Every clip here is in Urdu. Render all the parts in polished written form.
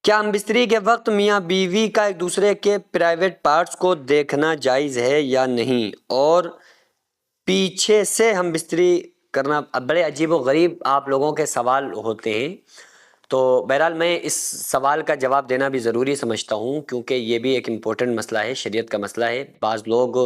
کیا ہم بستری کے وقت میاں بیوی کا ایک دوسرے کے پرائیویٹ پارٹس کو دیکھنا جائز ہے یا نہیں؟ اور پیچھے سے ہم بستری کرنا، بڑے عجیب و غریب آپ لوگوں کے سوال ہوتے ہیں، تو بہرحال میں اس سوال کا جواب دینا بھی ضروری سمجھتا ہوں، کیونکہ یہ بھی ایک امپورٹنٹ مسئلہ ہے، شریعت کا مسئلہ ہے۔ بعض لوگ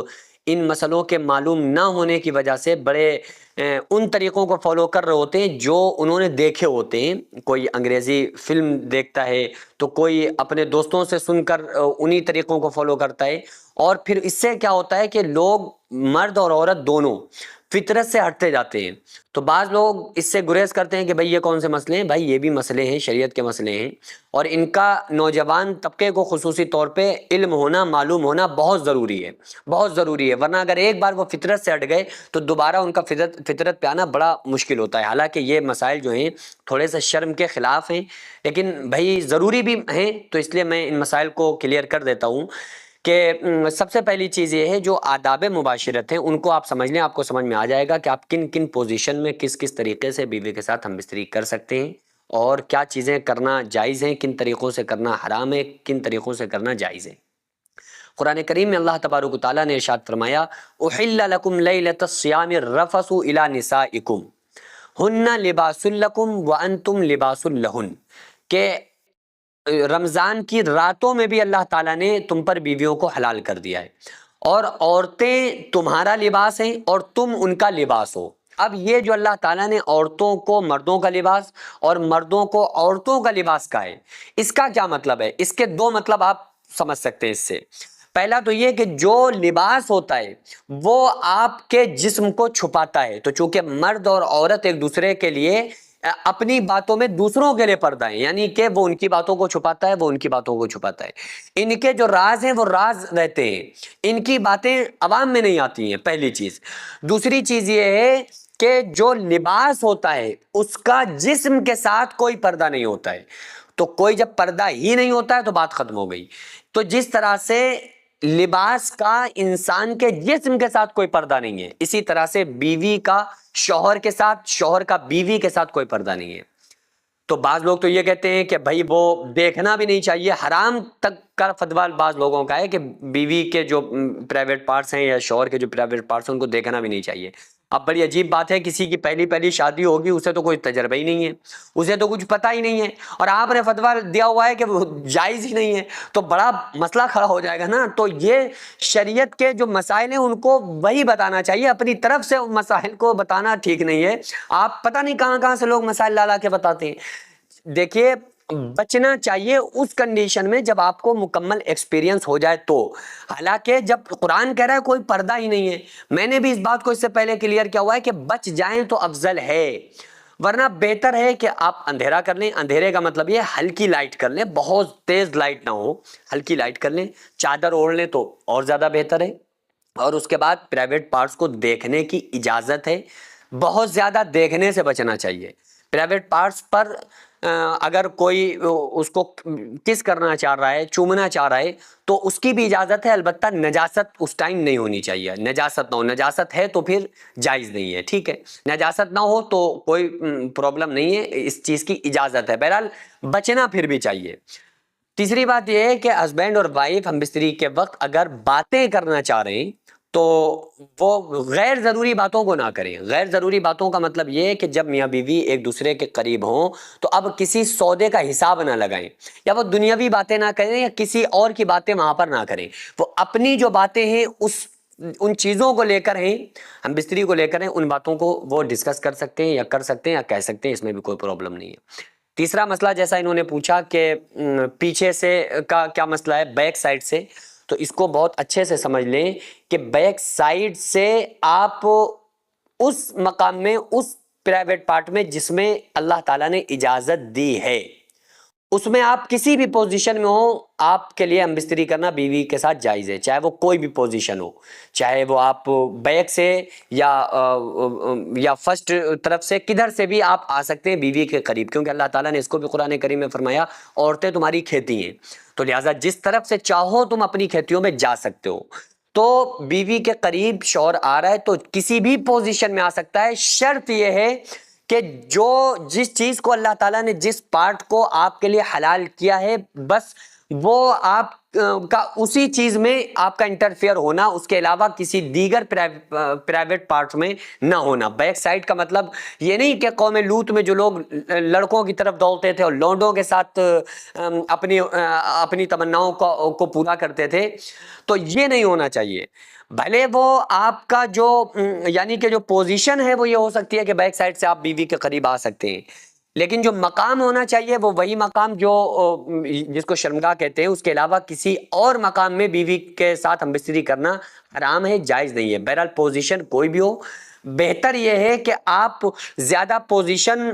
ان مسئلوں کے معلوم نہ ہونے کی وجہ سے بڑے ان طریقوں کو فالو کر رہے ہوتے ہیں جو انہوں نے دیکھے ہوتے ہیں۔ کوئی انگریزی فلم دیکھتا ہے تو کوئی اپنے دوستوں سے سن کر انہی طریقوں کو فالو کرتا ہے، اور پھر اس سے کیا ہوتا ہے کہ لوگ، مرد اور عورت دونوں، فطرت سے ہٹتے جاتے ہیں۔ تو بعض لوگ اس سے گریز کرتے ہیں کہ بھائی یہ کون سے مسئلے ہیں؟ بھائی یہ بھی مسئلے ہیں، شریعت کے مسئلے ہیں، اور ان کا نوجوان طبقے کو خصوصی طور پہ علم ہونا، معلوم ہونا بہت ضروری ہے، بہت ضروری ہے، ورنہ اگر ایک بار وہ فطرت سے ہٹ گئے تو دوبارہ ان کا فطرت پہ آنا بڑا مشکل ہوتا ہے۔ حالانکہ یہ مسائل جو ہیں تھوڑے سے شرم کے خلاف ہیں، لیکن بھائی ضروری بھی ہیں، تو اس لیے میں ان مسائل کو کلیئر کر دیتا ہوں کہ سب سے پہلی چیز یہ ہے، جو آداب مباشرت ہیں ان کو آپ سمجھ لیں، آپ کو سمجھ میں آ جائے گا کہ آپ کن کن پوزیشن میں کس کس طریقے سے بیوی کے ساتھ ہم بستری کر سکتے ہیں، اور کیا چیزیں کرنا جائز ہیں، کن طریقوں سے کرنا حرام ہے، کن طریقوں سے کرنا جائز ہے۔ قرآن کریم میں اللہ تبارک و تعالیٰ نے ارشاد فرمایا، احل لکم لیلۃ الصیام الرفث الی نسائکم ہن لباس لکم وانتم لباس لہن، کہ رمضان کی راتوں میں بھی اللہ تعالیٰ نے تم پر بیویوں کو حلال کر دیا ہے، اور عورتیں تمہارا لباس ہیں اور تم ان کا لباس ہو۔ اب یہ جو اللہ تعالیٰ نے عورتوں کو مردوں کا لباس اور مردوں کو عورتوں کا لباس کہا ہے، اس کا کیا مطلب ہے؟ اس کے دو مطلب آپ سمجھ سکتے ہیں اس سے۔ پہلا تو یہ کہ جو لباس ہوتا ہے وہ آپ کے جسم کو چھپاتا ہے، تو چونکہ مرد اور عورت ایک دوسرے کے لیے اپنی باتوں میں دوسروں کے لیے پردہ ہے، یعنی کہ وہ ان کی باتوں کو چھپاتا ہے، وہ ان کی باتوں کو چھپاتا ہے، ان کے جو راز ہیں وہ راز رہتے ہیں، ان کی باتیں عوام میں نہیں آتی ہیں، پہلی چیز۔ دوسری چیز یہ ہے کہ جو لباس ہوتا ہے اس کا جسم کے ساتھ کوئی پردہ نہیں ہوتا ہے، تو کوئی جب پردہ ہی نہیں ہوتا ہے تو بات ختم ہو گئی۔ تو جس طرح سے لباس کا انسان کے جسم کے ساتھ کوئی پردہ نہیں ہے، اسی طرح سے بیوی کا شوہر کے ساتھ، شوہر کا بیوی کے ساتھ کوئی پردہ نہیں ہے۔ تو بعض لوگ تو یہ کہتے ہیں کہ بھائی وہ دیکھنا بھی نہیں چاہیے، حرام تک کا فتویٰ بعض لوگوں کا ہے کہ بیوی کے جو پرائیویٹ پارٹس ہیں یا شوہر کے جو پرائیویٹ پارٹس ہیں ان کو دیکھنا بھی نہیں چاہیے۔ اب بڑی عجیب بات ہے، کسی کی پہلی شادی ہوگی، اسے تو کوئی تجربہ ہی نہیں ہے، اسے تو کچھ پتہ ہی نہیں ہے، اور آپ نے فتویٰ دیا ہوا ہے کہ وہ جائز ہی نہیں ہے، تو بڑا مسئلہ کھڑا ہو جائے گا نا۔ تو یہ شریعت کے جو مسائل ہیں ان کو وہی بتانا چاہیے، اپنی طرف سے ان مسائل کو بتانا ٹھیک نہیں ہے۔ آپ پتہ نہیں کہاں کہاں سے لوگ مسائل لا کے بتاتے ہیں۔ دیکھیے، بچنا چاہیے اس کنڈیشن میں جب آپ کو مکمل ایکسپیرینس ہو جائے تو۔ حالانکہ جب قرآن کہہ رہا ہے کوئی پردہ ہی نہیں ہے، میں نے بھی اس بات کو اس سے پہلے کلیئر کیا ہوا ہے کہ بچ جائیں تو افضل ہے، ورنہ بہتر ہے کہ آپ اندھیرا کر لیں۔ اندھیرے کا مطلب یہ ہلکی لائٹ کر لیں، بہت تیز لائٹ نہ ہو، ہلکی لائٹ کر لیں، چادر اوڑھ لیں تو اور زیادہ بہتر ہے۔ اور اس کے بعد پرائیویٹ پارٹس کو دیکھنے کی اجازت ہے، بہت زیادہ دیکھنے سے بچنا چاہیے۔ پرائیویٹ پارٹس پر اگر کوئی اس کو کس کرنا چاہ رہا ہے، چومنا چاہ رہا ہے، تو اس کی بھی اجازت ہے، البتہ نجاست اس ٹائم نہیں ہونی چاہیے، نجاست نہ ہو، نجاست ہے تو پھر جائز نہیں ہے، ٹھیک ہے، نجاست نہ ہو تو کوئی پرابلم نہیں ہے، اس چیز کی اجازت ہے، بہرحال بچنا پھر بھی چاہیے۔ تیسری بات یہ ہے کہ ہسبینڈ اور وائف ہم بستری کے وقت اگر باتیں کرنا چاہ رہے ہیں تو وہ غیر ضروری باتوں کو نہ کریں۔ غیر ضروری باتوں کا مطلب یہ ہے کہ جب میاں بیوی ایک دوسرے کے قریب ہوں تو اب کسی سودے کا حساب نہ لگائیں، یا وہ دنیاوی باتیں نہ کریں، یا کسی اور کی باتیں وہاں پر نہ کریں۔ وہ اپنی جو باتیں ہیں ان چیزوں کو لے کر ہیں، ہم بستری کو لے کر ہیں، ان باتوں کو وہ ڈسکس کر سکتے ہیں یا کر سکتے ہیں یا کہہ سکتے ہیں، اس میں بھی کوئی پرابلم نہیں ہے۔ تیسرا مسئلہ جیسا انہوں نے پوچھا کہ پیچھے سے کا کیا مسئلہ ہے، بیک سائڈ سے، تو اس کو بہت اچھے سے سمجھ لیں کہ بیک سائڈ سے آپ اس مقام میں، اس پرائیویٹ پارٹ میں جس میں اللہ تعالیٰ نے اجازت دی ہے، اس میں آپ کسی بھی پوزیشن میں ہو، آپ کے لیے ہم بستری کرنا بیوی کے ساتھ جائز ہے، چاہے وہ کوئی بھی پوزیشن ہو، چاہے وہ آپ بیک سے یا فرسٹ طرف سے، کدھر سے بھی آپ آ سکتے ہیں بیوی کے قریب، کیونکہ اللہ تعالیٰ نے اس کو بھی قرآن کریم میں فرمایا، عورتیں تمہاری کھیتی ہیں، تو لہٰذا جس طرف سے چاہو تم اپنی کھیتیوں میں جا سکتے ہو۔ تو بیوی کے قریب شوہر آ رہا ہے تو کسی بھی پوزیشن میں آ سکتا ہے، شرط یہ ہے کہ جو جس چیز کو اللہ تعالیٰ نے جس پارٹ کو آپ کے لیے حلال کیا ہے بس وہ آپ کا اسی چیز میں آپ کا انٹرفیئر ہونا، اس کے علاوہ کسی دیگر پرائیویٹ پارٹ میں نہ ہونا۔ بیک سائڈ کا مطلب یہ نہیں کہ قوم لوط میں جو لوگ لڑکوں کی طرف دوڑتے تھے اور لونڈوں کے ساتھ اپنی تمناؤں کو پورا کرتے تھے، تو یہ نہیں ہونا چاہیے۔ بھلے وہ آپ کا جو یعنی کہ جو پوزیشن ہے وہ یہ ہو سکتی ہے کہ بیک سائڈ سے آپ بیوی کے قریب آ سکتے ہیں، لیکن جو مقام ہونا چاہیے وہ وہی مقام جو جس کو شرمگاہ کہتے ہیں، اس کے علاوہ کسی اور مقام میں بیوی کے ساتھ ہم بستری کرنا حرام ہے، جائز نہیں ہے۔ بہرحال پوزیشن کوئی بھی ہو، بہتر یہ ہے کہ آپ زیادہ پوزیشن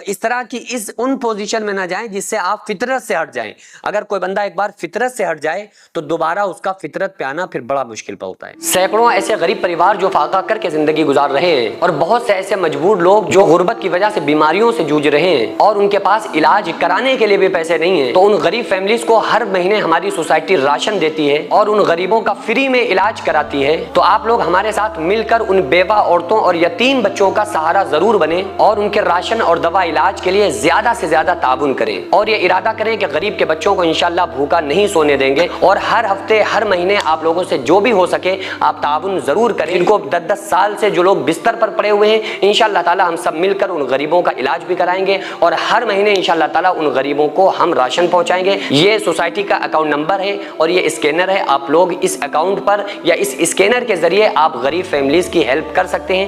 اس طرح کی ان پوزیشن میں نہ جائیں جس سے آپ فطرت سے ہٹ جائیں۔ اگر کوئی بندہ ایک بار فطرت سے ہٹ جائے تو دوبارہ اس کا فطرت پہ آنا پھر بڑا مشکل ہوتا ہے۔ سینکڑوں ایسے غریب پریوار جو فاقہ کر کے زندگی گزار رہے ہیں، اور بہت سے ایسے مجبور لوگ جو غربت کی وجہ سے بیماریوں سے جوجھ رہے ہیں اور ان کے پاس علاج کرانے کے لیے بھی پیسے نہیں ہیں، تو ان غریب فیملیز کو ہر مہینے ہماری سوسائٹی راشن دیتی ہے اور ان غریبوں کا فری میں علاج کراتی ہے۔ تو آپ لوگ ہمارے ساتھ مل کر ان بیوہ عورتوں اور یتیم بچوں کا سہارا ضرور بنیں اور ان کے راشن اور دوا علاج کے لیے زیادہ سے زیادہ تعاون کریں، اور یہ ارادہ کریں کہ غریب کے بچوں کو انشاءاللہ بھوکا نہیں سونے دیں گے، اور ہر ہفتے ہر مہینے آپ لوگوں سے جو بھی ہو سکے آپ تعاون ضرور کریں۔ ان کو 10-10 سال سے جو لوگ بستر پر پڑے ہوئے ہیں، انشاءاللہ تعالی ہم سب مل کر ان غریبوں کا علاج بھی کرائیں گے، اور ہر مہینے انشاءاللہ تعالی ان غریبوں کو ہم راشن پہنچائیں گے۔ یہ سوسائٹی کا اکاؤنٹ نمبر ہے اور یہ اسکینر ہے، آپ لوگ اس اکاؤنٹ پر یا اس اسکینر کے ذریعے آپ غریب فیملیز کی ہیلپ کر سکتے ہیں۔